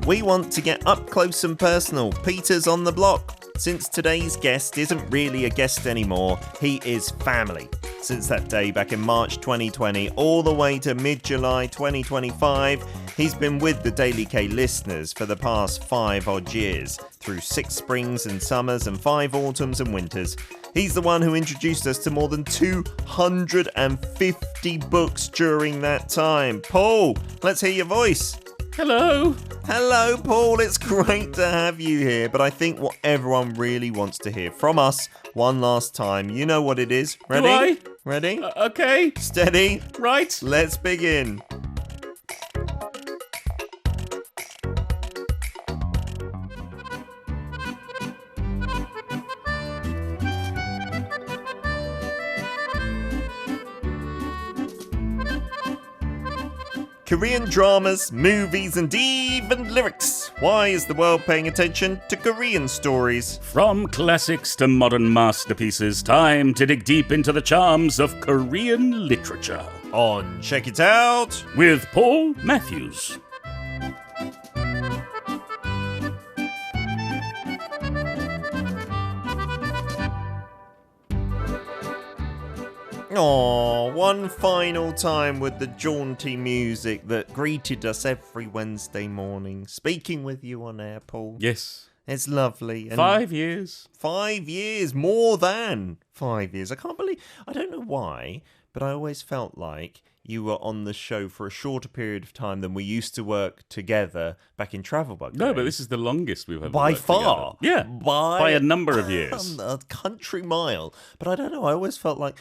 We want to get up close and personal. Peter's on the block. Since today's guest isn't really a guest anymore, he is family. Since that day back in March 2020 all the way to mid-July 2025, he's been with the Daily K listeners for the past 5 odd years, through 6 springs and summers and 5 autumns and winters. He's the one who introduced us to more than 250 books during that time. Paul, let's hear your voice. Hello. Hello, Paul. It's great to have you here. But I think what everyone really wants to hear from us one last time, you know what it is. Ready? Do I? Ready? Okay. Steady. Right. Let's begin. Korean dramas, movies, and even lyrics. Why is the world paying attention to Korean stories? From classics to modern masterpieces, time to dig deep into the charms of Korean literature. On Check It Out with Paul Matthews. Aww, one final time with the jaunty music that greeted us every Wednesday morning. Speaking with you on air, Paul. Yes. It's lovely. And 5 years. 5 years, more than 5 years. I don't know why, but I always felt like you were on the show for a shorter period of time than we used to work together back in Travel Bug. No, but this is the longest we've ever by worked far. together. Yeah, by a number of years. years. A country mile. But I don't know, I always felt like,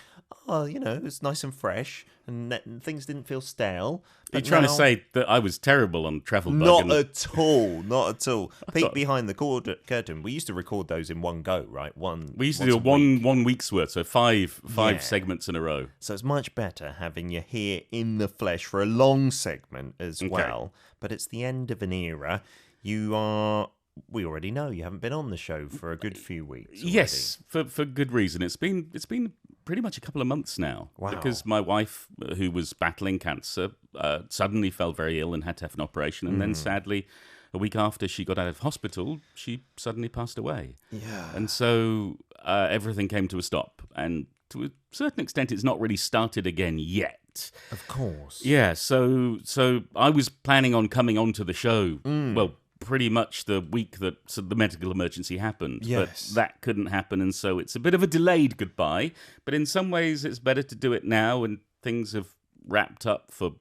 it's nice and fresh and things didn't feel stale. Are you trying to say that I was terrible on Travel Bug? Not at all. Peek behind the curtain. We used to record those in one go, right? We used to do one week's worth, so five segments in a row. So it's much better having you here in the flesh for a long segment as well. But it's the end of an era. We already know you haven't been on the show for a good few weeks already. Yes, for good reason. It's been pretty much a couple of months now. Wow. Because my wife, who was battling cancer, suddenly fell very ill and had to have an operation. And then sadly, a week after she got out of hospital, she suddenly passed away. Yeah. And so everything came to a stop. And to a certain extent, it's not really started again yet. Of course. Yeah, so I was planning on coming onto the show, well, pretty much the week that the medical emergency happened. Yes. But that couldn't happen, and so it's a bit of a delayed goodbye. But in some ways, it's better to do it now, and things have wrapped up for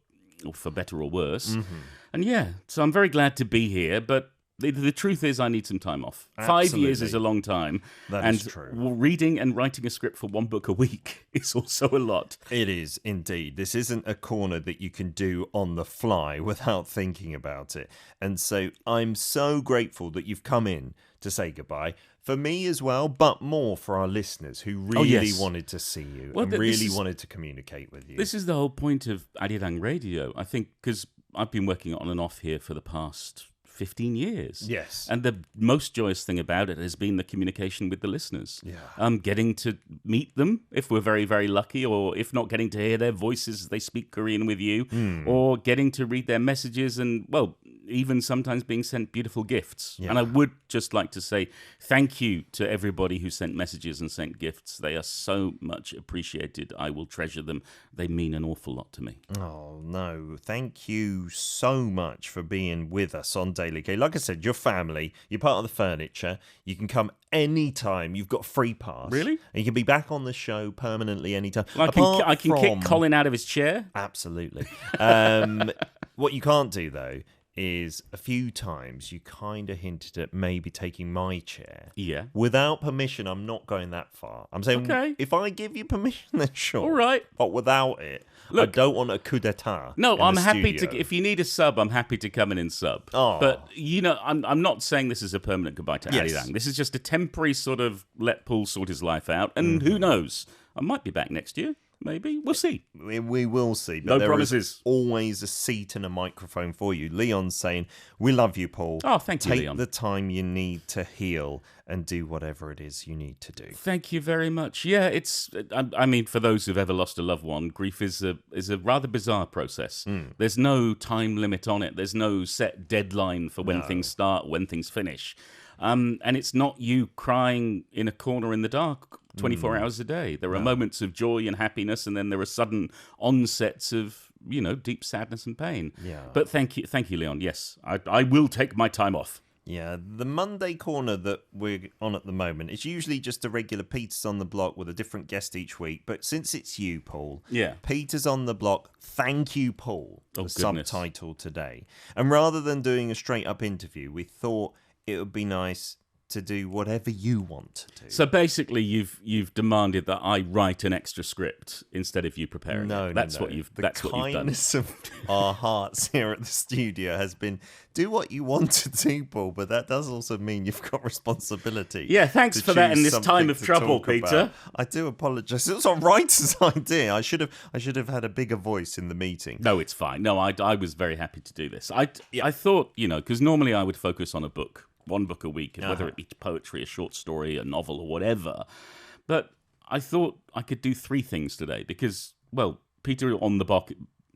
better or worse. Mm-hmm. And yeah, so I'm very glad to be here, but the truth is I need some time off. Absolutely. 5 years is a long time. That and is true. Reading and writing a script for one book a week is also a lot. It is indeed. This isn't a corner that you can do on the fly without thinking about it. And so I'm so grateful that you've come in to say goodbye. For me as well, but more for our listeners who really wanted to see you and really wanted to communicate with you. This is the whole point of ARIRANG Radio, I think, because I've been working on and off here for the past 15 years. Yes. And the most joyous thing about it has been the communication with the listeners. Yeah. Getting to meet them, if we're very, very lucky, or if not, getting to hear their voices as they speak Korean with you, or getting to read their messages and, well, even sometimes being sent beautiful gifts. Yeah. And I would just like to say thank you to everybody who sent messages and sent gifts. They are so much appreciated. I will treasure them. They mean an awful lot to me. Oh, no. Thank you so much for being with us on Daily K. Like I said, you're family. You're part of the furniture. You can come anytime. You've got free pass. Really? And you can be back on the show permanently anytime. I can kick Colin out of his chair? Absolutely. What you can't do, though, is a few times you kind of hinted at maybe taking my chair. Yeah. Without permission, I'm not going that far. I'm saying if I give you permission, then sure. All right. But without it, look, I don't want a coup d'etat. No, I'm happy to. If you need a sub, I'm happy to come in and sub. Oh. But, I'm not saying this is a permanent goodbye to ARIRANG. This is just a temporary sort of let Paul sort his life out. And who knows? I might be back next year. maybe. We'll see. We will see. But No promises. Is always a seat and a microphone for you. Leon's saying, we love you, Paul. Oh, thank you, Take Leon. the time you need to heal and do whatever it is you need to do. Thank you very much. Yeah, it's. I mean, for those who've ever lost a loved one, grief is a rather bizarre process. There's no time limit on it. There's no set deadline for when things start, when things finish. And it's not you crying in a corner in the dark 24 hours a day. There are moments of joy and happiness, and then there are sudden onsets of, deep sadness and pain. Yeah. But thank you, Leon. Yes, I will take my time off. Yeah, the Monday corner that we're on at the moment is usually just a regular Peter's on the Block with a different guest each week. But since it's you, Paul, Peter's on the Block, thank you, Paul, the subtitle today. And rather than doing a straight-up interview, we thought it would be nice to do whatever you want to do. So basically, you've demanded that I write an extra script instead of you preparing it. That's what you've done. The kindness of our hearts here at the studio has been do what you want to do, Paul, but that does also mean you've got responsibility. Yeah, thanks for that in this time of trouble, Peter. I do apologise. It was a writer's idea. I should have had a bigger voice in the meeting. No, it's fine. No, I was very happy to do this. I thought, because normally I would focus on a book. One book a week, whether it be poetry, a short story, a novel, or whatever. But I thought I could do 3 things today because, Peter on the Block.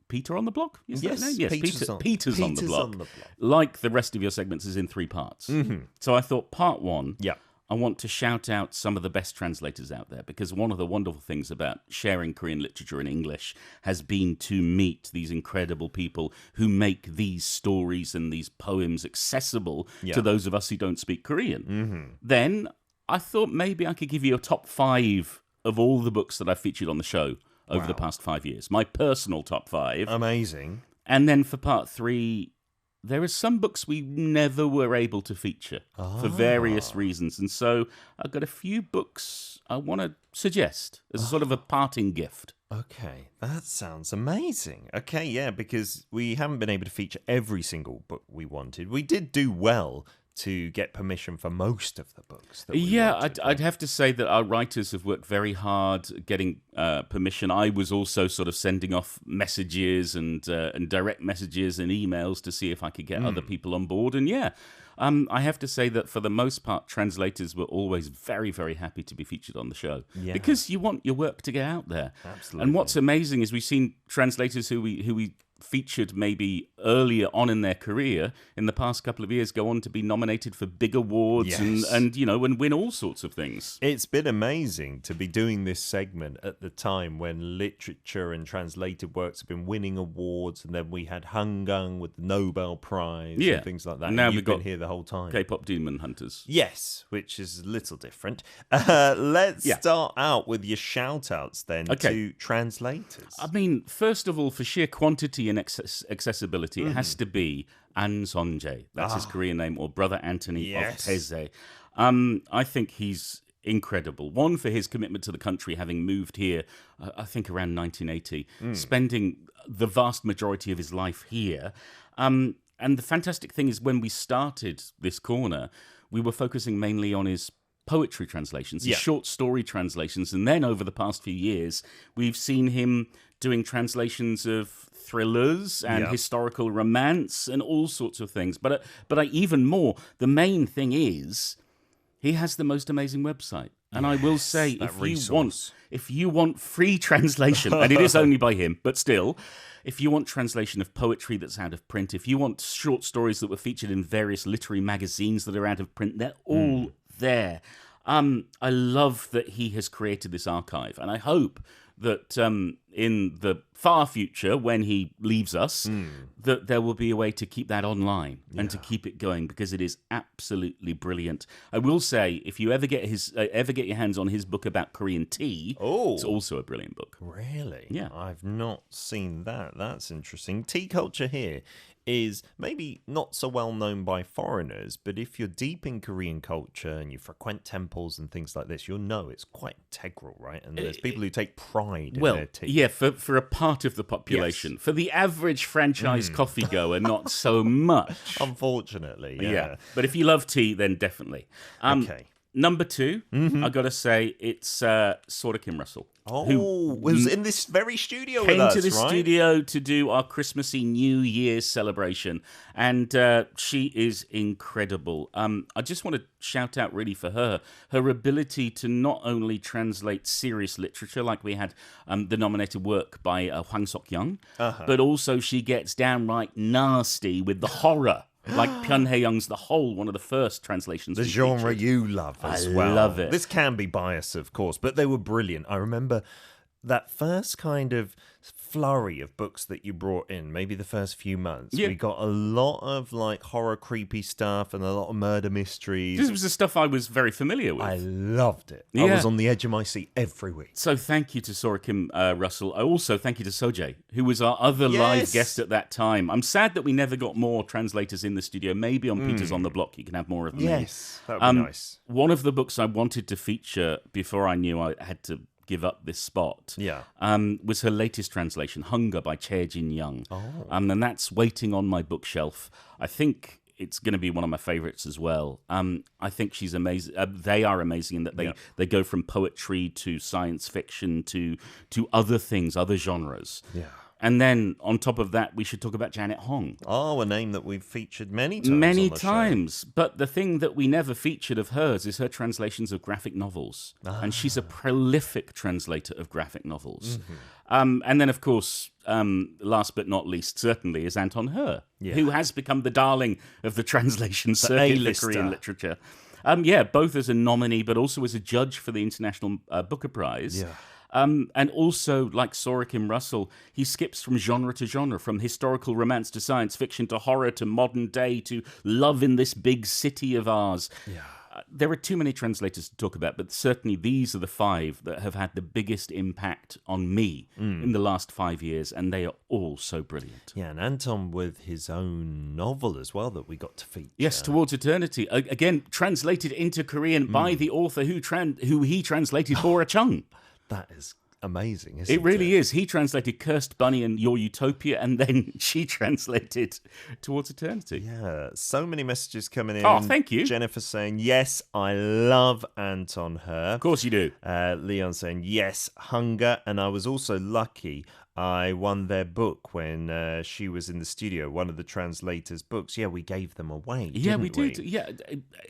Peter on the Block? Is that name? Yes, Peter's on the Block. Like the rest of your segments, is in 3 parts. Mm-hmm. So I thought part 1. Yeah. I want to shout out some of the best translators out there because one of the wonderful things about sharing Korean literature in English has been to meet these incredible people who make these stories and these poems accessible to those of us who don't speak Korean. Mm-hmm. Then I thought maybe I could give you a top 5 of all the books that I've featured on the show over the past 5 years. My personal top 5. Amazing. And then for part 3... there are some books we never were able to feature for various reasons. And so I've got a few books I want to suggest as a sort of a parting gift. Okay, that sounds amazing. Okay, yeah, because we haven't been able to feature every single book we wanted. We did do well to get permission for most of the books that we wanted. I'd have to say that our writers have worked very hard getting permission. I was also sort of sending off messages and direct messages and emails to see if I could get other people on board. And I have to say that for the most part, translators were always very, very happy to be featured on the show because you want your work to get out there. Absolutely. And what's amazing is we've seen translators who we featured maybe earlier on in their career in the past couple of years go on to be nominated for big awards and win all sorts of things. It's been amazing to be doing this segment at the time when literature and translated works have been winning awards, and then we had Hangang with the Nobel Prize and things like that. And now you've we've got been here the whole time. K-pop Demon Hunters. Yes, which is a little different. Let's start out with your shout-outs then to translators. I mean, first of all, for sheer quantity and accessibility, it has to be An Sonjae. That's his Korean name, or Brother Anthony of Taizé. I think he's incredible. One, for his commitment to the country, having moved here, I think around 1980, spending the vast majority of his life here. And the fantastic thing is when we started this corner, we were focusing mainly on his poetry translations, his short story translations. And then over the past few years, we've seen him doing translations of thrillers and historical romance and all sorts of things. But even more, the main thing is he has the most amazing website. And I will say, if you want free translation, and it is only by him, but still, if you want translation of poetry that's out of print, if you want short stories that were featured in various literary magazines that are out of print, they're all there. I love that he has created this archive, and I hope that in the far future, when he leaves us, that there will be a way to keep that online and to keep it going, because it is absolutely brilliant. I will say, if you ever get your hands on his book about Korean tea, it's also a brilliant book. Really? Yeah. I've not seen that. That's interesting. Tea culture here is maybe not so well known by foreigners, but if you're deep in Korean culture and you frequent temples and things like this, you'll know it's quite integral, right? And there's people who take pride in their tea. Yeah, for a part of the population. Yes. For the average franchise coffee goer, not so much. Unfortunately, yeah. But if you love tea, then definitely. Okay. Number 2, I got to say, it's Sora Kim Russell. Oh, was in this very studio with came us, to the right? studio to do our Christmassy New Year's celebration, and she is incredible. I just want to shout out really for her ability to not only translate serious literature, like we had the nominated work by Hwang Sok-young, but also she gets downright nasty with the horror. Like Pyun Hae-young's The Hole, one of the first translations. The genre you love as well. I love it. This can be biased, of course, but they were brilliant. I remember that first kind of flurry of books that you brought in, maybe the first few months. Yeah. We got a lot of like horror, creepy stuff and a lot of murder mysteries. This was the stuff I was very familiar with. I loved it. I Yeah. was on the edge of my seat every week. So thank you to Sora Kim Russell. I also thank you to Sojay, who was our other live guest at that time. I'm sad that we never got more translators in the studio. Maybe on Peters on the Block you can have more of them. Yes, that would be nice. One of the books I wanted to feature before I knew I had to give up this spot was her latest translation, Hunger by Chae Jin-young. And that's waiting on my bookshelf. I think it's going to be one of my favorites as well. I think she's amazing. They are amazing in that they go from poetry to science fiction to other things, other genres. Yeah. And then on top of that, we should talk about Janet Hong. Oh, a name that we've featured many times. Show. But the thing that we never featured of hers is her translations of graphic novels. And she's a prolific translator of graphic novels. And then, of course, last but not least, certainly, is Anton Her, who has become the darling of the translation circuit for Korean literature. Both as a nominee, but also as a judge for the International Booker Prize. Yeah. And also, like Sora Kim Russell, he skips from genre to genre, from historical romance to science fiction to horror to modern day to love in this big city of ours. Yeah. There are too many translators to talk about, but certainly these are the 5 that have had the biggest impact on me in the last 5 years, and they are all so brilliant. Yeah, and Anton with his own novel as well that we got to feature. Yes, Towards Eternity. Again, translated into Korean by the author who he translated Bora Chung. That is amazing, isn't it? It really is. He translated Cursed Bunny and Your Utopia, and then she translated Towards Eternity. Yeah, so many messages coming in. Oh, thank you. Jennifer saying, yes, I love Anton Her. Of course you do. Leon saying, yes, Hunger. And I was also lucky. I won their book when she was in the studio, one of the translators' books. Yeah, we gave them away, Yeah, we didn't did. Yeah,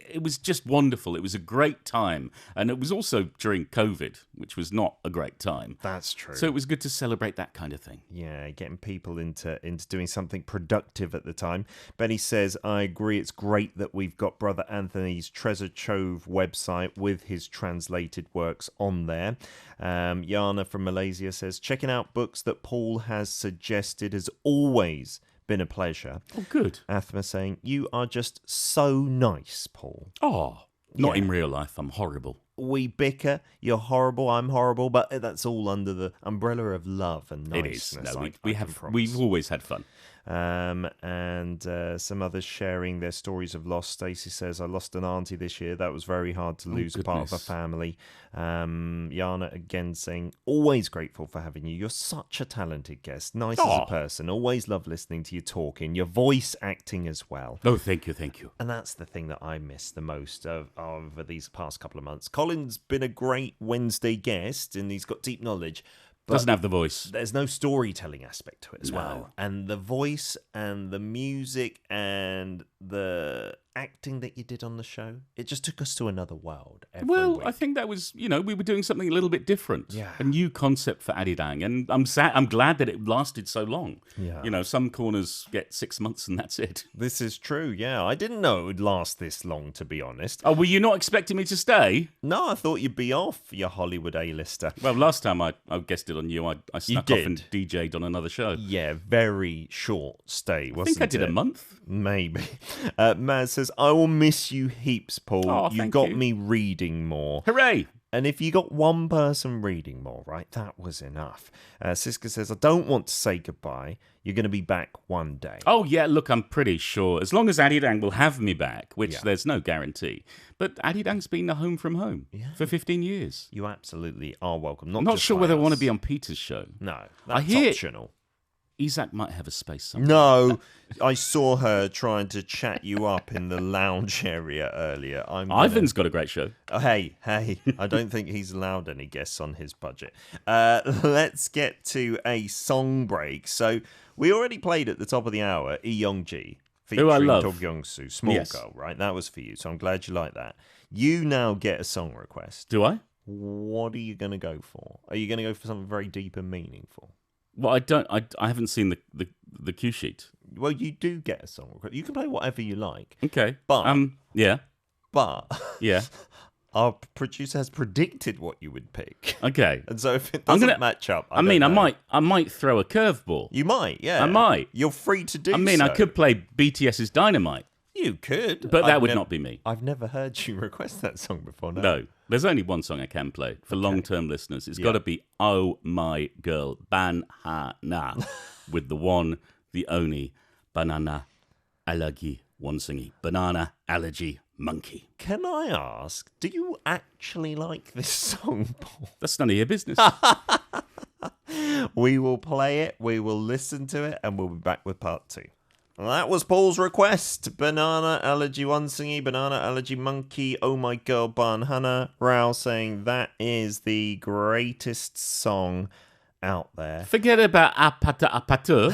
it was just wonderful. It was a great time. And it was also during COVID, which was not a great time. That's true. So it was good to celebrate that kind of thing. Yeah, getting people into doing something productive at the time. Benny says, I agree. It's great that we've got Brother Anthony's Treasure Trove website with his translated works on there. Yana from Malaysia says, checking out books that Paul has suggested has always been a pleasure. Oh, good. Athma saying, you are just so nice, Paul. Oh, not in real life. I'm horrible. We bicker, you're horrible, I'm horrible, but that's all under the umbrella of love and niceness. It is. No, we've always had fun. And some others sharing their stories of loss. Stacey says, I lost an auntie this year. That was very hard to lose part of a family. Yana again saying, always grateful for having you. You're such a talented guest. Nice as a person. Always love listening to you talking. Your voice acting as well. Oh, thank you. And that's the thing that I miss the most over these past couple of months. Colin's been a great Wednesday guest and he's got deep knowledge. But doesn't have the voice. There's no storytelling aspect to it as well. And the voice and the music and the acting that you did on the show, it just took us to another world every week. I think that was, we were doing something a little bit different. Yeah. A new concept for ARIRANG. And I'm glad that it lasted so long. Yeah. Some corners get 6 months and that's it. This is true, yeah. I didn't know it would last this long, to be honest. Oh, were you not expecting me to stay? No, I thought you'd be off, you Hollywood A-lister. Well, last time I guested on you, I snuck off and DJ'd on another show. Yeah, very short stay, wasn't it? I think I did a month. Maybe. Maz says, I will miss you heaps, Paul. Oh, you got me reading more. Hooray! And if you got one person reading more, right, that was enough. Siska says, I don't want to say goodbye. You're going to be back one day. Oh, yeah, look, I'm pretty sure. As long as ARIRANG will have me back, which there's no guarantee. But ARIRANG's been a home from home for 15 years. You absolutely are welcome. I'm not sure whether I want to be on Peter's show. No, that's optional. Isak might have a space somewhere. No, I saw her trying to chat you up in the lounge area earlier. Ivan's got a great show. Oh, hey, I don't think he's allowed any guests on his budget. Let's get to a song break. So we already played at the top of the hour, Eyoungji, featuring Who I love. Dog Youngsu, Small Girl, right? That was for you, so I'm glad you like that. You now get a song request. Do I? What are you going to go for? Are you going to go for something very deep and meaningful? Well, I haven't seen the cue sheet. Well, you do get a song request. You can play whatever you like. Okay. But yeah. Yeah. Our producer has predicted what you would pick. Okay. And so if it doesn't match up, I might throw a curveball. You might, yeah. I might. You're free to do. I could play BTS's Dynamite. You could, but that would not be me. I've never heard you request that song before. No, there's only one song I can play for long-term listeners. It's got to be "Oh My Girl" Ban-ha-na with the one, the only banana allergy wansingy banana allergy monkey. Can I ask, do you actually like this song, Paul? That's none of your business. We will play it, we will listen to it, and we'll be back with part 2. Well, that was Paul's request. Banana allergy wansingy, banana allergy monkey, oh my girl, Ban-hana. Rao saying that is the greatest song out there. Forget about apata apatu.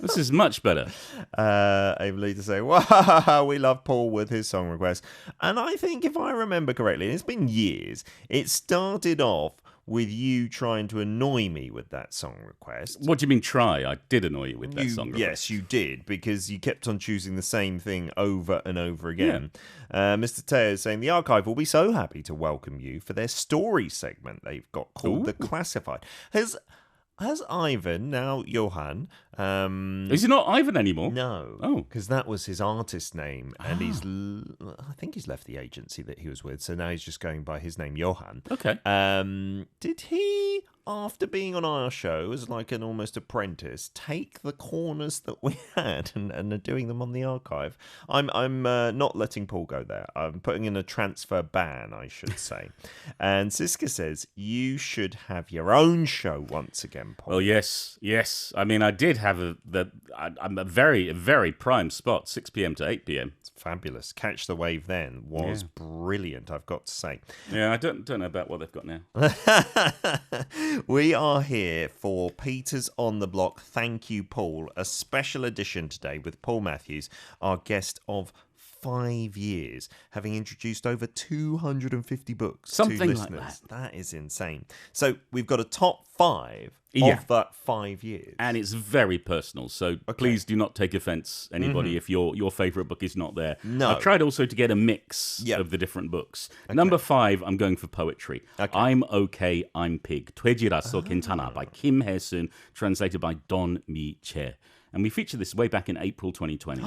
This is much better. Able to say, wow, we love Paul with his song request. And I think if I remember correctly, it's been years, it started off with you trying to annoy me with that song request. What do you mean try? I did annoy you with that song request. Yes, you did, because you kept on choosing the same thing over and over again. Yeah. Mr. Teo is saying, the archive will be so happy to welcome you for their story segment they've got called The Classified. Has Ivan, now Johan... Is he not Ivan anymore? No. Oh. Because that was his artist name, and I think he's left the agency that he was with, so now he's just going by his name, Johan. Okay. Did he, after being on our show as like an almost apprentice, take the corners that we had and are doing them on the archive? I'm not letting Paul go there. I'm putting in a transfer ban, I should say. And Siska says, you should have your own show once again, Paul. Well, yes. I mean, I did have I'm a very prime spot, 6 p.m. to 8 p.m. It's fabulous. Catch the Wave then was brilliant, I've got to say. Yeah, I don't know about what they've got now. We are here for Peter's on the Block. Thank you, Paul. A special edition today with Paul Matthews, our guest of 5 years, having introduced over 250 books to listeners. Like that. That is insane. So we've got a top 5 of that 5 years. And it's very personal, so please do not take offence, anybody, if your favourite book is not there. No. I've tried also to get a mix of the different books. Number 5, I'm going for poetry. I'm Okay, I'm Pig. Tweji라서 괜찮아 by Kim Hae-sun, translated by Don Mi Che. And we featured this way back in April 2020.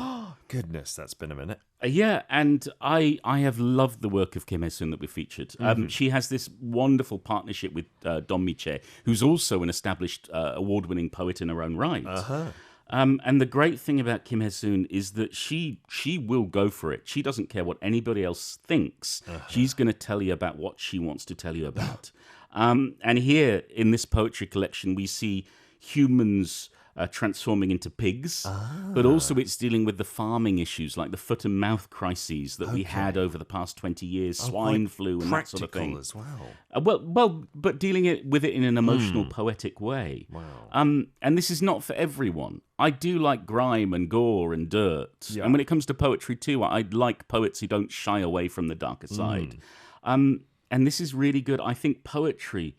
Goodness, that's been a minute. Yeah, and I have loved the work of Kim Hae-sun that we featured. She has this wonderful partnership with Don Mi-che, who's also an established award-winning poet in her own right. And the great thing about Kim Hae-sun is that she will go for it. She doesn't care what anybody else thinks. She's going to tell you about what she wants to tell you about. And here, in this poetry collection, we see humans... transforming into pigs, but also it's dealing with the farming issues like the foot and mouth crises that we had over the past 20 years, swine flu and that sort of thing. As well. But dealing with it in an emotional, poetic way. Wow. And this is not for everyone. I do like grime and gore and dirt. And when it comes to poetry too, I like poets who don't shy away from the darker side. And this is really good. I think poetry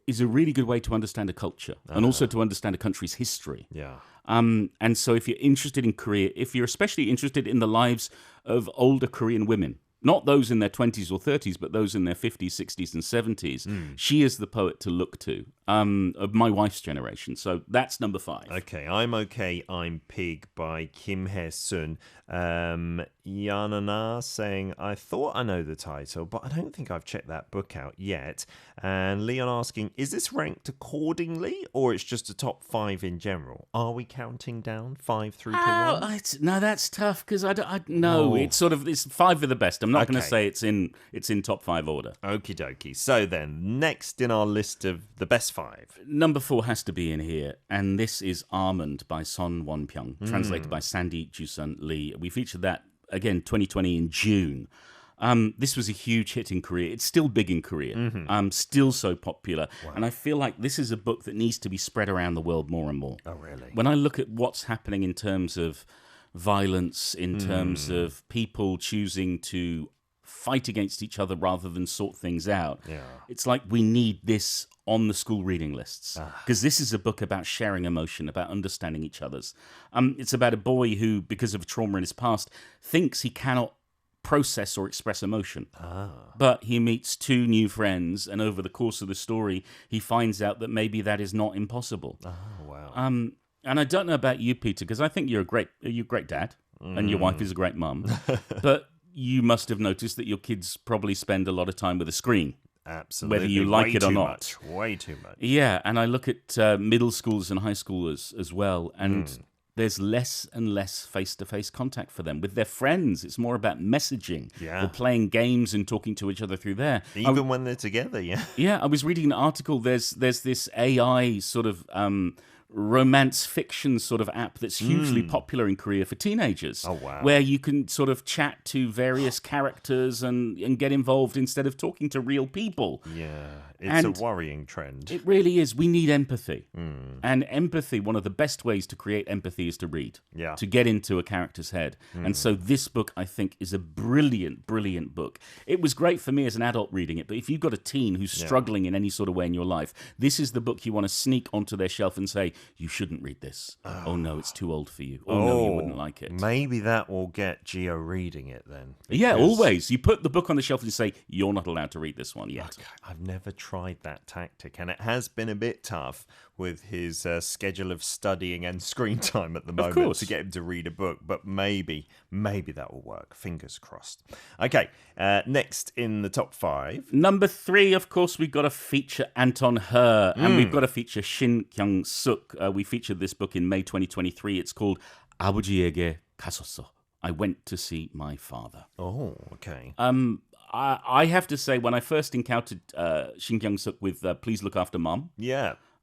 is a really good way to understand a culture and also to understand a country's history. Yeah. And so if you're interested in Korea, if you're especially interested in the lives of older Korean women, not those in their 20s or 30s, but those in their 50s, 60s, and 70s, she is the poet to look to, of my wife's generation. So that's number 5. Okay, I'm Pig by Kim Hae-sun. Yanana saying, I thought I know the title, but I don't think I've checked that book out yet. And Leon asking, is this ranked accordingly, or it's just a top 5 in general? Are we counting down 5 through to 1? No, that's tough because I know it's 5 are the best. I'm not going to say it's in top 5 order. Okie dokie. So then, next in our list of the best 5. Number 4 has to be in here, and this is Almond by Son Won-pyung, translated by Sandy Jusun Lee. We featured that, again, 2020 in June. This was a huge hit in Korea. It's still big in Korea. Still so popular. Wow. And I feel like this is a book that needs to be spread around the world more and more. Oh, really? When I look at what's happening in terms of violence, in terms of people choosing to fight against each other rather than sort things out, it's like we need this on the school reading lists. Because this is a book about sharing emotion, about understanding each other's. It's about a boy who, because of trauma in his past, thinks he cannot process or express emotion. But he meets 2 new friends, and over the course of the story, he finds out that maybe that is not impossible. Oh, wow. And I don't know about you, Peter, because I think you're a great dad, and your wife is a great mum. But you must have noticed that your kids probably spend a lot of time with a screen. Absolutely. Whether you like it or not. Way too much. Yeah, and I look at middle schools and high schoolers as well, and there's less and less face-to-face contact for them. With their friends, it's more about messaging or playing games and talking to each other through there. Even when they're together, yeah. Yeah, I was reading an article. There's this AI sort of romance fiction sort of app that's hugely popular in Korea for teenagers. Oh, wow. Where you can sort of chat to various characters and get involved instead of talking to real people. Yeah, it's a worrying trend. It really is. We need empathy. And empathy, one of the best ways to create empathy is to read, to get into a character's head. And so this book, I think, is a brilliant, brilliant book. It was great for me as an adult reading it, but if you've got a teen who's struggling in any sort of way in your life, this is the book you want to sneak onto their shelf and say, you shouldn't read this. Oh, no, it's too old for you. Oh, no, you wouldn't like it. Maybe that will get Gio reading it then. Yeah, always. You put the book on the shelf and you say, you're not allowed to read this one yet. Okay. I've never tried that tactic, and it has been a bit tough with his schedule of studying and screen time at the moment to get him to read a book, but maybe that will work. Fingers crossed. Okay, next in the top 5. Number 3, of course, we've got to feature Anton Her, and we've got to feature Shin Kyung-suk. We featured this book in May 2023. It's called 아버지에게 갔었어. I went to see my father. Oh, okay. I have to say, when I first encountered Shin Kyung-suk with Please Look After Mom,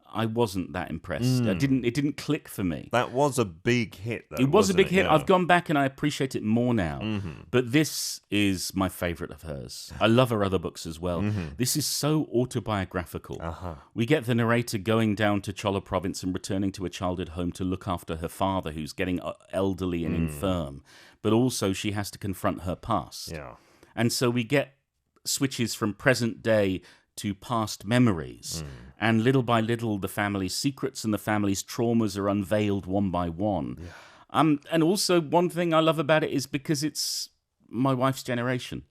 I wasn't that impressed. It didn't click for me. That was a big hit, though. It was a big hit. Yeah. I've gone back and I appreciate it more now. But this is my favorite of hers. I love her other books as well. This is so autobiographical. We get the narrator going down to Cholla province and returning to a childhood home to look after her father, who's getting elderly and infirm. But also she has to confront her past. Yeah. And so we get switches from present day to past memories. And little by little, the family's secrets and the family's traumas are unveiled one by one. And also, one thing I love about it is because it's my wife's generation.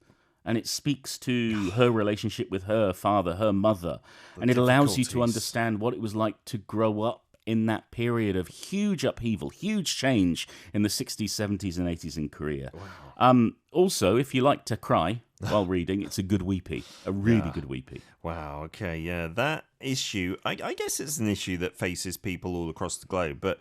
And it speaks to her relationship with her father, her mother. And it allows you to understand what it was like to grow up in that period of huge upheaval, huge change in the 60s, 70s, and 80s in Korea. Wow. Also, if you like to cry while reading, it's a good weepy, a really good weepy. Wow, okay, yeah. That issue, I guess it's an issue that faces people all across the globe, but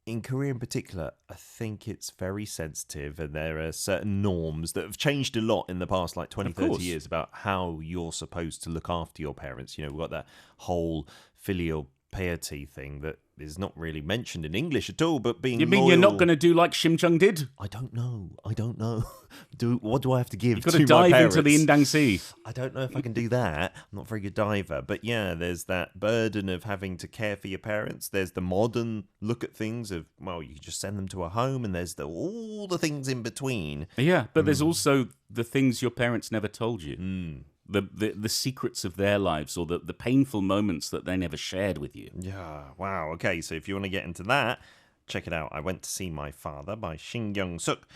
in Korea in particular, I think it's very sensitive, and there are certain norms that have changed a lot in the past, like 20, 30 years, about how you're supposed to look after your parents. You know, we've got that whole filial piety thing that is not really mentioned in English at all, but being You mean loyal... you're not going to do like Shim Chung did? I don't know. What do I have to give You've got to to dive my parents? into the Indang Sea. I don't know if I can do that. I'm not a very good diver. But yeah, there's that burden of having to care for your parents. There's the modern look at things of, well, you just send them to a home, and there's all the things in between. Yeah, but there's also the things your parents never told you. The secrets of their lives, or the painful moments that they never shared with you. Yeah, wow. Okay, so if you want to get into that, check it out. I Went to See My Father by Shin Kyung-suk.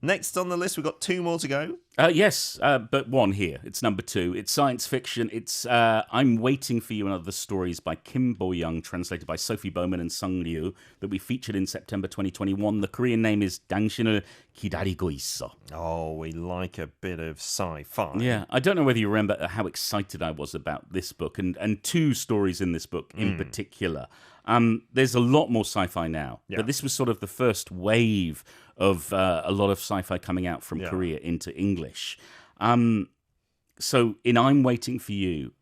Next on the list, we've got 2 more to go. Yes, but one here. It's number 2. It's science fiction. It's I'm Waiting for You and Other Stories by Kim Bo-young, translated by Sophie Bowman and Sung Liu, that we featured in September 2021. The Korean name is 당신을 기다리고 있어. Oh, we like a bit of sci-fi. Yeah, I don't know whether you remember how excited I was about this book, and 2 stories in this book in particular. There's a lot more sci-fi now, but this was sort of the first wave of a lot of sci-fi coming out from Korea into English. So in I'm Waiting for You,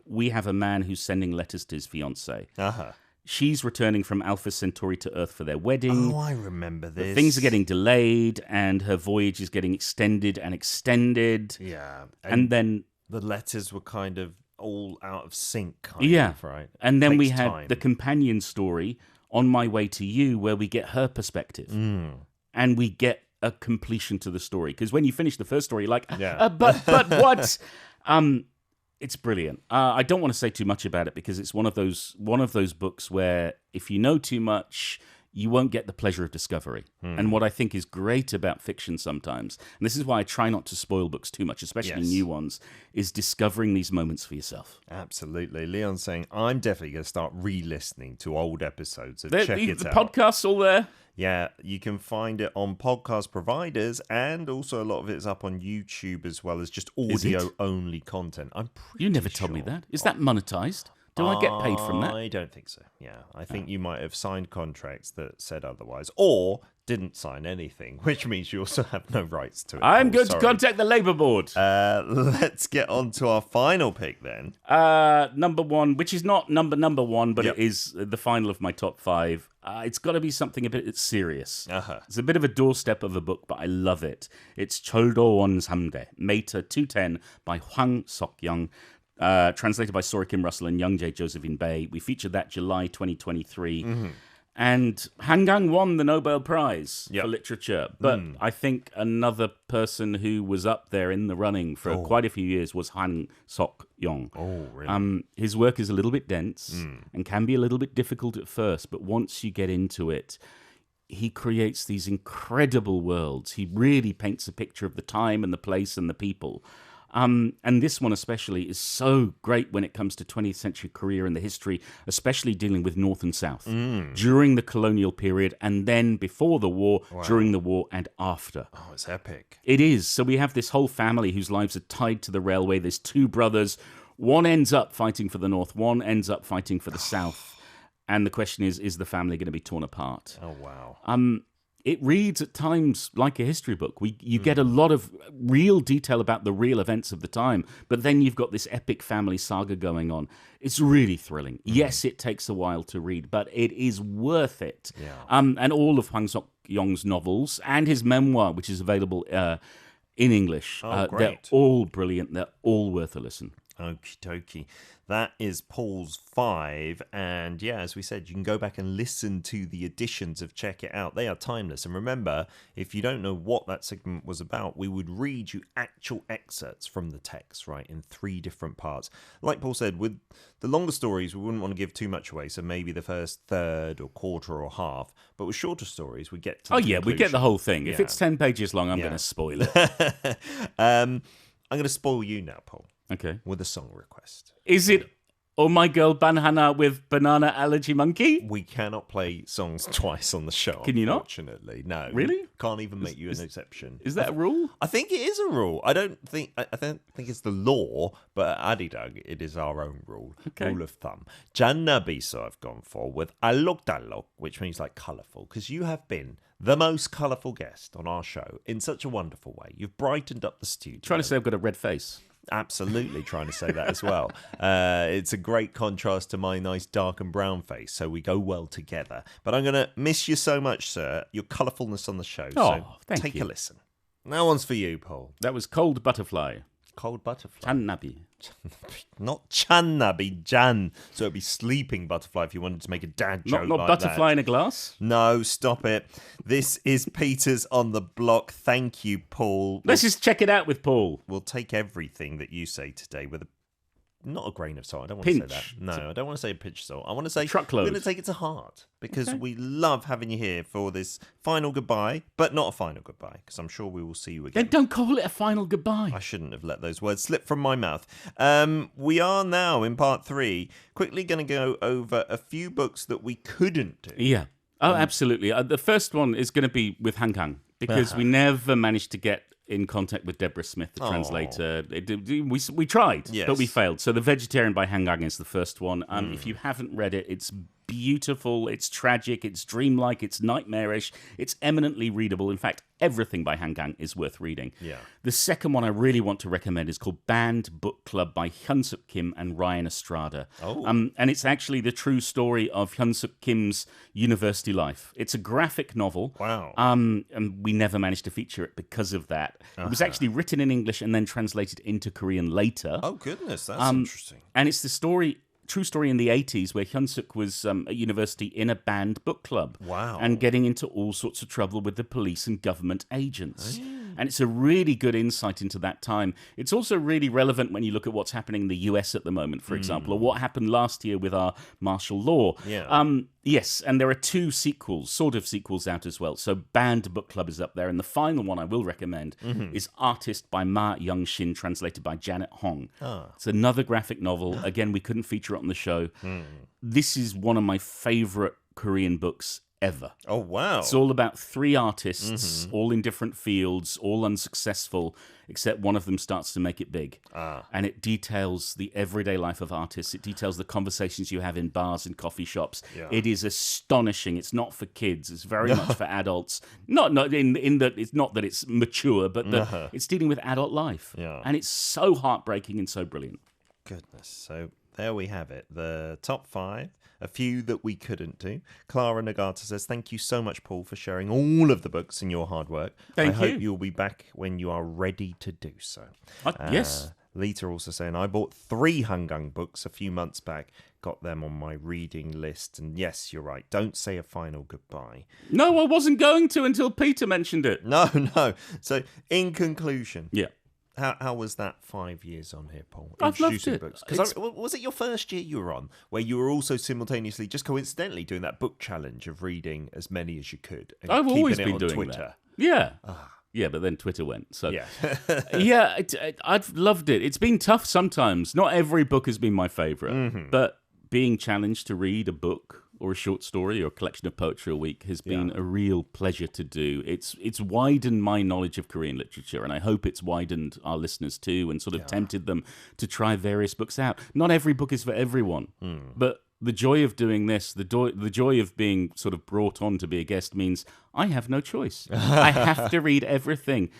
we have a man who's sending letters to his fiancée. Uh-huh. She's returning from Alpha Centauri to Earth for their wedding. Oh, I remember this. Things are getting delayed, and her voyage is getting extended and extended. Yeah. And then the letters were kind of all out of sync, kind of, right? And then we Takes had time. the companion story, On My Way to You, where we get her perspective. And we get a completion to the story. Because when you finish the first story, you're like, but what? It's brilliant. I don't want to say too much about it because it's one of those books where if you know too much, you won't get the pleasure of discovery. And what I think is great about fiction sometimes, and this is why I try not to spoil books too much, especially new ones, is discovering these moments for yourself. Absolutely. Leon's saying, I'm definitely going to start re-listening to old episodes and check it The out. podcast's all there. Yeah, you can find it on podcast providers, and also a lot of it is up on YouTube as well as just audio-only content. I'm pretty You never told me that. Is that monetized? Do I get paid from that? I don't think so. Yeah, I think you might have signed contracts that said otherwise, or didn't sign anything, which means you also have no rights to it. I'm going to contact the Labour Board. Let's get on to our final pick then. Number one, which is not number one, but it is the final of my top 5. It's got to be something a bit serious. It's a bit of a doorstep of a book, but I love it. It's Choldo Won Samde, Meta 210 by Hwang Sok-young. Translated by Sora Kim Russell and Young J. Josephine Bay. We featured that July 2023. And Hangang won the Nobel Prize for literature. But I think another person who was up there in the running for quite a few years was Hwang Sok-young. Oh, really? His work is a little bit dense and can be a little bit difficult at first, but once you get into it, he creates these incredible worlds. He really paints a picture of the time and the place and the people. And this one especially is so great when it comes to 20th century Korea and the history, especially dealing with North and South during the colonial period and then before the war, during the war and after. Oh, it's epic. It is. So we have this whole family whose lives are tied to the railway. There's 2 brothers. One ends up fighting for the North. One ends up fighting for the South. And the question is the family going to be torn apart? Oh, wow. It reads at times like a history book. You get a lot of real detail about the real events of the time, but then you've got this epic family saga going on. It's really thrilling. Yes, it takes a while to read, but it is worth it. Yeah. And all of Hwang Sok-young's novels and his memoir, which is available in English, great. they're all brilliant. They're all worth a listen. Okie dokie. That is Paul's 5. And yeah, as we said, you can go back and listen to the editions of Check It Out. They are timeless. And remember, if you don't know what that segment was about, we would read you actual excerpts from the text, right, in 3 different parts. Like Paul said, with the longer stories, we wouldn't want to give too much away. So maybe the first third or quarter or half. But with shorter stories, we get to the we get the whole thing. Yeah. If it's 10 pages long, I'm going to spoil it. I'm going to spoil you now, Paul. Okay. With a song request. Is it Oh My Girl Banhana with Banana Allergy Monkey? We cannot play songs twice on the show. Can you not? Unfortunately, no. Really? Can't even make you an exception. Is that a rule? I think it is a rule. I don't think it's the law, but at Arirang, it is our own rule. Okay. Rule of thumb. Jannabi, so I've gone for with Alok Dalok, which means like colourful, because you have been the most colourful guest on our show in such a wonderful way. You've brightened up the studio. Trying to say I've got a red face. Absolutely trying to say that as well. It's a great contrast to my nice dark and brown face, so we go well together. But I'm going to miss you so much, sir, your colourfulness on the show. So take a listen. That one's for you, Paul. That was Cold Butterfly. Cold Butterfly. Channabi. Not Channabi, Jan. So it'd be Sleeping Butterfly if you wanted to make a dad joke Not like Butterfly that. in a glass? No, stop it. This is Peter's on the Block. Thank you, Paul. Let's just check it out with Paul. We'll take everything that you say today with not a grain of salt. I don't want to say that. No, I don't want to say a pinch of salt. I want to say truckload. We're going to take it to heart because we love having you here for this final goodbye, but not a final goodbye because I'm sure we will see you again. Then don't call it a final goodbye. I shouldn't have let those words slip from my mouth. We are now in part 3, quickly going to go over a few books that we couldn't do. Yeah. Oh, absolutely. The first one is going to be with Hangang because we never managed to get in contact with Deborah Smith, the translator. We tried, but we failed. So The Vegetarian by Hangang is the first one. If you haven't read it, it's beautiful, it's tragic, it's dreamlike, it's nightmarish, it's eminently readable. In fact, everything by Han Gang is worth reading. Yeah. The second one I really want to recommend is called Banned Book Club by Hyun-Suk Kim and Ryan Estrada. And it's actually the true story of Hyun-Suk Kim's university life. It's a graphic novel. Wow. And we never managed to feature it because of that. It was actually written in English and then translated into Korean later. Oh, goodness. That's interesting. And it's the true story in the 80s where Hyun-Suk was at university in a banned book club. Wow. And getting into all sorts of trouble with the police and government agents. And it's a really good insight into that time. It's also really relevant when you look at what's happening in the US at the moment, for example, or what happened last year with our martial law. Yeah. Yes, and there are two sort of sequels out as well. So Banned Book Club is up there. And the final one I will recommend is Artist by Ma Young-shin, translated by Janet Hong. It's another graphic novel. Again, we couldn't feature it on the show. This is one of my favorite Korean books ever. Oh, wow. It's all about three artists, all in different fields, all unsuccessful, except one of them starts to make it big. And it details the everyday life of artists. It details the conversations you have in bars and coffee shops. Yeah. It is astonishing. It's not for kids. It's very much for adults. Not in that it's not that it's mature, but that it's dealing with adult life. Yeah. And it's so heartbreaking and so brilliant. Goodness. So there we have it. The top 5. A few that we couldn't do. Clara Nagata says, thank you so much, Paul, for sharing all of the books and your hard work. Thank I you. hope you'll be back when you are ready to do so. Yes. Lita also saying, I bought 3 Han Gang books a few months back, got them on my reading list. And yes, you're right. Don't say a final goodbye. No, I wasn't going to until Peter mentioned it. No. So, in conclusion, Yeah. How was that 5 years on here, Paul? I've loved Introducing it. books. Because was it your first year you were on, where you were also simultaneously, just coincidentally, doing that book challenge of reading as many as you could? And I've always keeping it been on doing Twitter. that. Yeah. Yeah, but then Twitter went. So Yeah. yeah, I've loved it. It's been tough sometimes. Not every book has been my favorite, but being challenged to read a book or a short story or a collection of poetry a week has been a real pleasure to do. It's widened my knowledge of Korean literature, and I hope it's widened our listeners too, and sort of tempted them to try various books out. Not every book is for everyone, but the joy of doing this, the joy of being sort of brought on to be a guest means I have no choice. I have to read everything.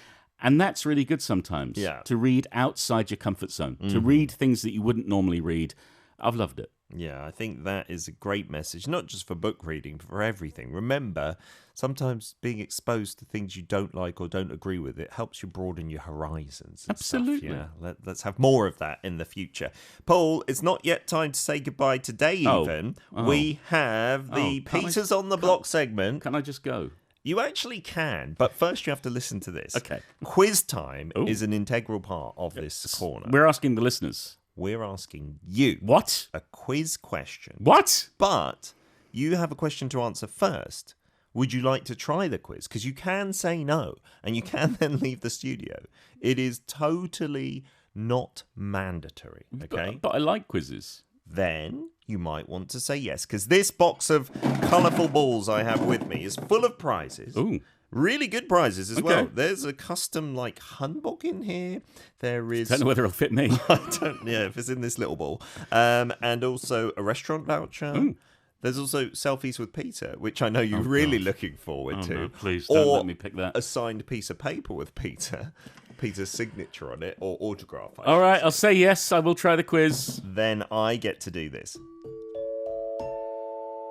And that's really good sometimes, to read outside your comfort zone, to read things that you wouldn't normally read. I've loved it. Yeah, I think that is a great message, not just for book reading, but for everything. Remember, sometimes being exposed to things you don't like or don't agree with, it helps you broaden your horizons. Absolutely. Stuff. Yeah, let's have more of that in the future. Paul, it's not yet time to say goodbye today, even. We have the Peters on the Block segment. Can I just go? You actually can, but first you have to listen to this. Okay. Quiz time is an integral part of this corner. We're asking the listeners. We're asking you What? a quiz question. What? But you have a question to answer first. Would you like to try the quiz? Because you can say no, and you can then leave the studio. It is totally not mandatory, okay? But I like quizzes. Then you might want to say yes, because this box of colourful balls I have with me is full of prizes. Ooh. Really good prizes as well. There's a custom hanbok in here. There is. Don't know whether it'll fit me. I don't. Yeah, if it's in this little ball, and also a restaurant voucher. Ooh. There's also selfies with Peter, which I know you're really looking forward to. No, please don't or let me pick that. A signed piece of paper with Peter's signature on it, or autograph. All right, I'll say yes. I will try the quiz. Then I get to do this.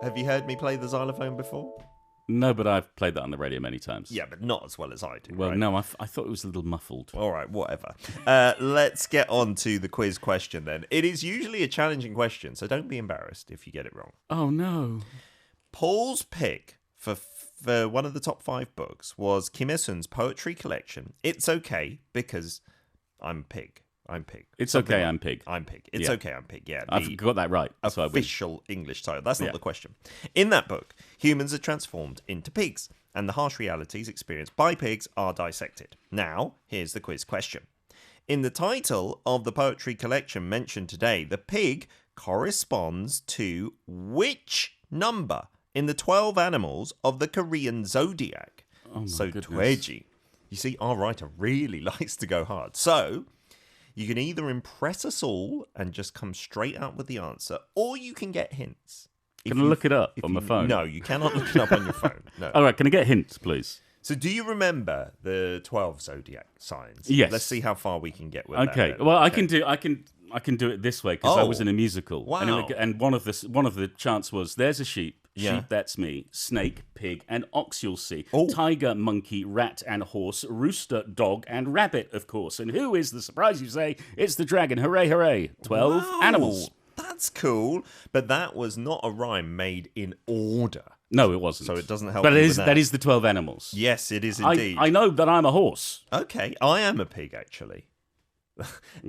Have you heard me play the xylophone before? No, but I've played that on the radio many times. Yeah, but not as well as I do. Well, right? no, I thought it was a little muffled. All right, whatever. Let's get on to the quiz question then. It is usually a challenging question, so don't be embarrassed if you get it wrong. Oh, no. Paul's pick for one of the top 5 books was Kim Il-sun's poetry collection, It's Okay Because I'm Pig. It's Something okay, like, I'm Pig. I'm Pig. It's okay, I'm Pig. Yeah, I've got that right. That's official English title. That's not the question. In that book, humans are transformed into pigs, and the harsh realities experienced by pigs are dissected. Now, here's the quiz question. In the title of the poetry collection mentioned today, the pig corresponds to which number in the 12 animals of the Korean zodiac? So, Tweji. You see, our writer really likes to go hard. So, you can either impress us all and just come straight out with the answer, or you can get hints. Can I look it up on my phone? No, you cannot look it up on your phone. No. All right, can I get hints, please? So do you remember the 12 zodiac signs? Yes. Let's see how far we can get with that. Okay. then. Well, Okay. I can do it this way because I was Oh. in a musical. Wow. And one of the chants was there's a sheep. Yeah. Sheep, that's me. Snake, pig, and ox you'll see. Oh. Tiger, monkey, rat, and horse. Rooster, dog, and rabbit, of course. And who is the surprise, you say? It's the dragon. Hooray, hooray. 12 Wow, animals. That's cool. But that was not a rhyme made in order. No, it wasn't. So it doesn't help But you it with is, that. that is the 12 animals. Yes, it is indeed. I know that I'm a horse. Okay, I am a pig, actually.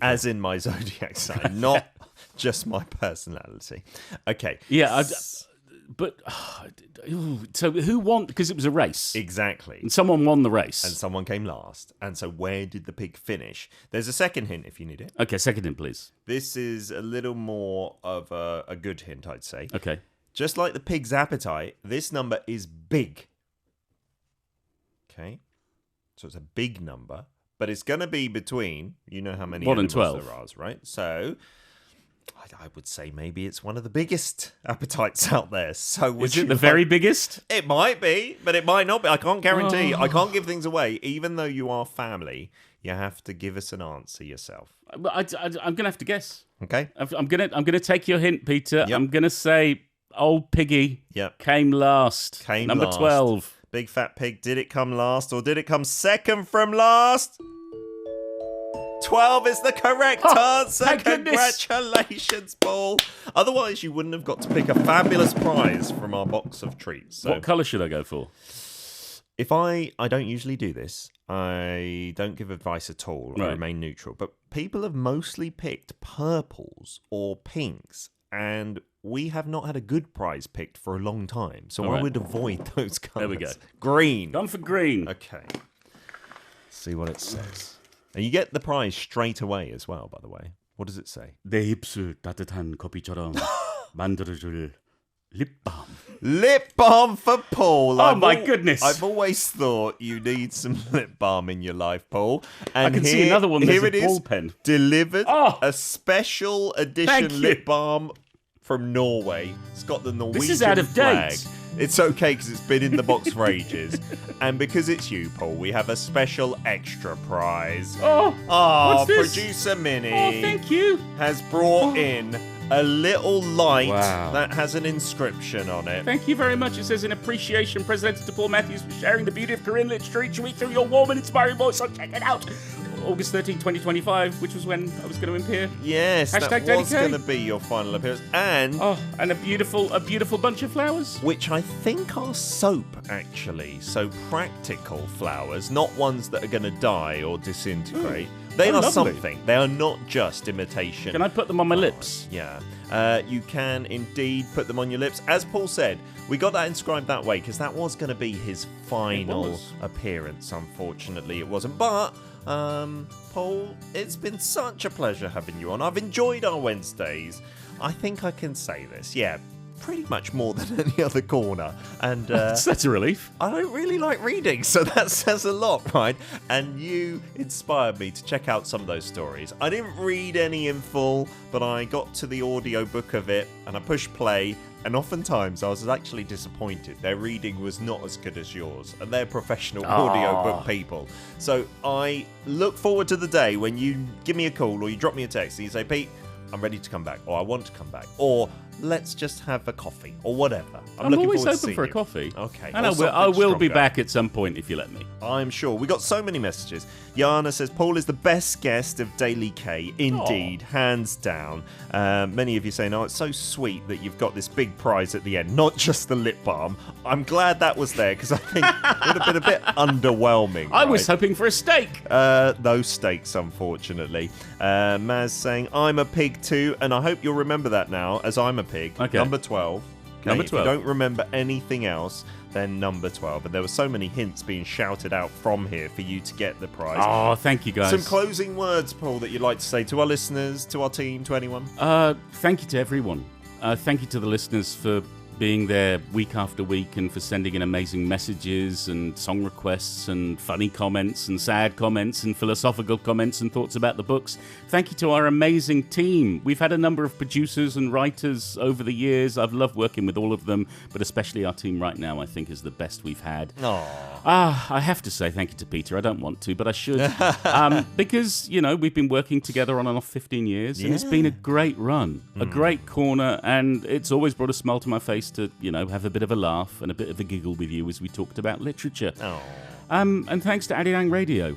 As in my zodiac sign, not just my personality. Okay. Yeah, but so who won? Because it was a race. Exactly. And someone won the race. And someone came last. And so where did the pig finish? There's a second hint if you need it. Okay, second hint, please. This is a little more of a good hint, I'd say. Okay. Just like the pig's appetite, this number is big. Okay? So it's a big number, but it's going to be between, you know how many 1 and animals 12. there are, right? So I would say maybe it's one of the biggest appetites out there. So would Is you it the like- very biggest? It might be, but it might not be. I can't guarantee. I can't give things away. Even though you are family, you have to give us an answer yourself. But I'm gonna have to guess. Okay? I'm gonna take your hint, Peter. Yep. I'm gonna say old piggy Yep. came last. Came Number last. 12. Big fat pig, did it come last or did it come second from last? 12 is the correct answer. thank goodness. Congratulations, Paul. Otherwise, you wouldn't have got to pick a fabulous prize from our box of treats. So What colour should I go for? if I don't usually do this, I don't give advice at all. I Right. remain neutral. But people have mostly picked purples or pinks, and we have not had a good prize picked for a long time. So All I right. would avoid those colours. There we go. Green. Gone for green. Okay. See what it says. And you get the prize straight away as well, by the way. What does it say? 내 입술 따뜻한 커피처럼 만들어줄 립밤. Lip balm for Paul. Oh, my goodness. I've always thought you need some lip balm in your life, Paul. And I can see another one. There's Here a it is. ball pen. Delivered. Oh. A special edition Thank you. lip balm from Norway. It's got the Norwegian This is out of flag. date. It's okay because it's been in the box for ages. And because it's you, Paul, we have a special extra prize. Oh, Oh, what's this? producer Minnie Oh, thank you. has brought in a little light Wow. that has an inscription on it. Thank you very much. It says in appreciation presented to Paul Matthews for sharing the beauty of Korean literature each week through your warm and inspiring voice. So check it out. August 13, 2025, which was when I was going to appear. Yes, Hashtag that Daddy was K. going to be your final appearance. And Oh, and a beautiful bunch of flowers. which I think are soap, actually. So practical flowers, not ones that are going to die or disintegrate. They Oh, are lovely. something. They are not just imitation. Can I put them on my lips? Yeah. You can indeed put them on your lips. As Paul said, we got that inscribed that way because that was going to be his final was. appearance. Unfortunately, it wasn't. But, Paul, it's been such a pleasure having you on. I've enjoyed our Wednesdays. I think I can say this. Yeah, pretty much more than any other corner. And That's a relief. I don't really like reading, so that says a lot, right? And you inspired me to check out some of those stories. I didn't read any in full, but I got to the audiobook of it and I pushed play. And oftentimes I was actually disappointed. Their reading was not as good as yours, and they're professional audiobook people. So I look forward to the day when you give me a call or you drop me a text and you say, Pete, I'm ready to come back, or I want to come back, or let's just have a coffee, or whatever. I'm looking always forward to open seeing for a you. coffee. Okay. And or I something will be stronger. back at some point if you let me. I'm sure. We got so many messages. Yana says, Paul is the best guest of Daily K. Indeed, hands down. Many of you saying, oh, it's so sweet that you've got this big prize at the end, not just the lip balm. I'm glad that was there because I think it would have been a bit underwhelming. I was right? hoping for a steak. No steaks, unfortunately. Maz saying, I'm a pig too, and I hope you'll remember that now, as I'm a pig. Okay. Number 12. Okay? Number If 12. you don't remember anything else, then number 12. And there were so many hints being shouted out from here for you to get the prize. Oh, thank you, guys. Some closing words, Paul, that you'd like to say to our listeners, to our team, to anyone? Thank you to everyone. Thank you to the listeners for being there week after week and for sending in amazing messages and song requests and funny comments and sad comments and philosophical comments and thoughts about the books. Thank you to our amazing team. We've had a number of producers and writers over the years. I've loved working with all of them, but especially our team right now, I think, is the best we've had. I have to say thank you to Peter. I don't want to, but I should. Because, we've been working together on and off 15 years, and it's been a great run, a great corner, and it's always brought a smile to my face to, have a bit of a laugh and a bit of a giggle with you as we talked about literature. And thanks to ARIRANG Radio.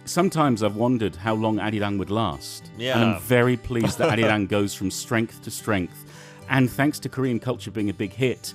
Sometimes I've wondered how long ARIRANG would last. And I'm very pleased that ARIRANG goes from strength to strength. And thanks to Korean culture being a big hit,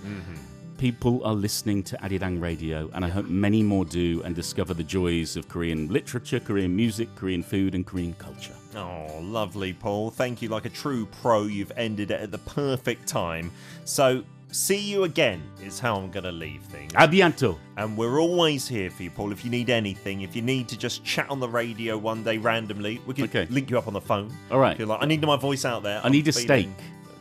people are listening to ARIRANG Radio, and I hope many more do and discover the joys of Korean literature, Korean music, Korean food, and Korean culture. Oh, lovely, Paul. Thank you. Like a true pro, you've ended it at the perfect time. So, see you again is how I'm going to leave things. A bientôt. And we're always here for you, Paul. If you need anything, if you need to just chat on the radio one day randomly, we can link you up on the phone. All right. If you're like, I need my voice out there. I need a steak.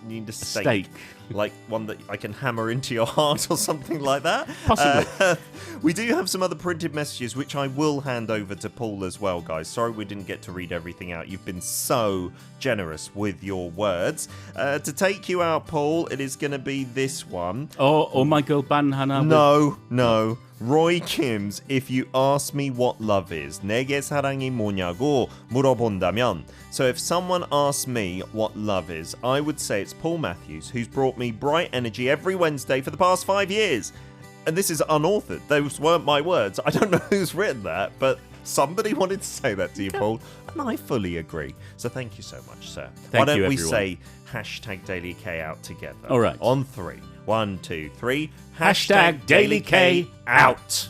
You need a steak. Like one that I can hammer into your heart or something like that. Possibly. We do have some other printed messages, which I will hand over to Paul as well, guys. Sorry we didn't get to read everything out. You've been so generous with your words. To take you out, Paul, it is going to be this one. Oh my girl, ban hana. No. Roy Kim's If You Ask Me What Love Is, 내게 사랑이 뭐냐고 물어본다면. So if someone asks me what love is, I would say it's Paul Matthews, who's brought me bright energy every Wednesday for the past 5 years. And this is unauthored. Those weren't my words. I don't know who's written that, but somebody wanted to say that to you, Paul, and I fully agree. So thank you so much, sir. Thank Why don't you, we everyone. say hashtag Daily K out together? All right. On 3. 1, 2, 3. Hashtag Daily K out.